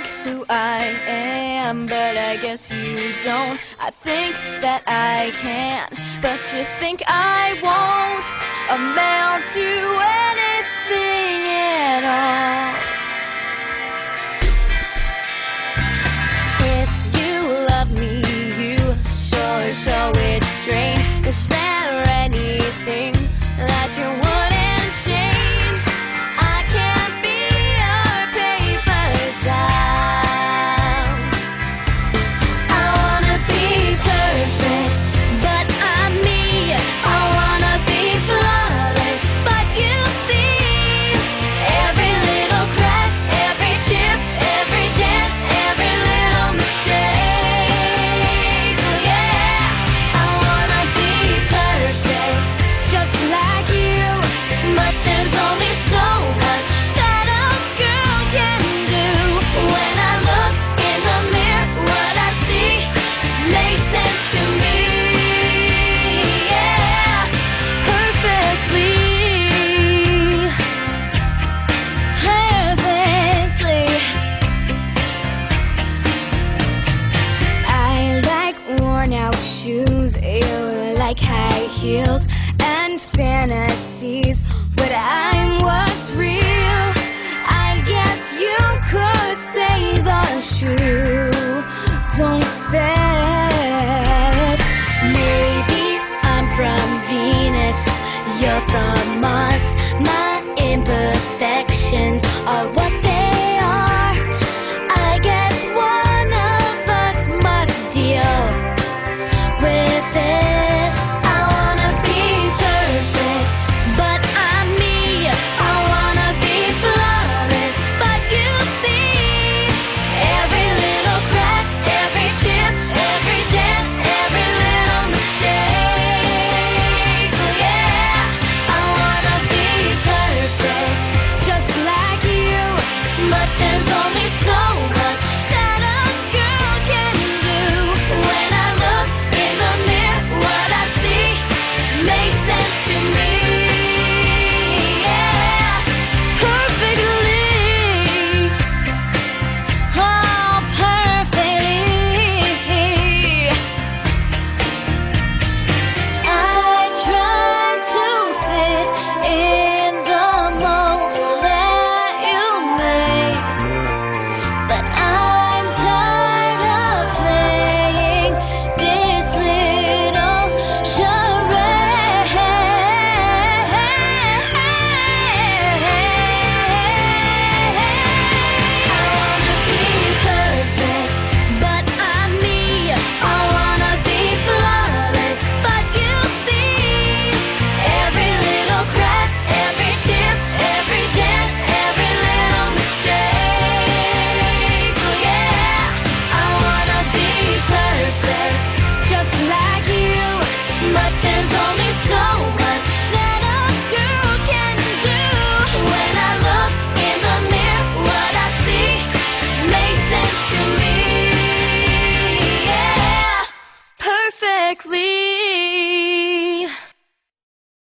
like who I am, but I guess you don't. I think that I can, but you think I won't amount to anything at all. If you love me, you sure show it straight. Is there anything that you wouldn't change? I can't be your paper doll. I wanna be perfect, but I'm me. I wanna be flawless, but you see every little crack, every chip, every dent, every little mistake. Yeah, I wanna be perfect, just like you, but there's only so much that a girl can do. When I look in the mirror, what I see makes sense to me. Yeah, perfectly, perfectly. I like worn out shoes, you like high heels and fantasies, but I'm what's real. I guess you could say the shoe don't fit. Maybe I'm from Venus, you're from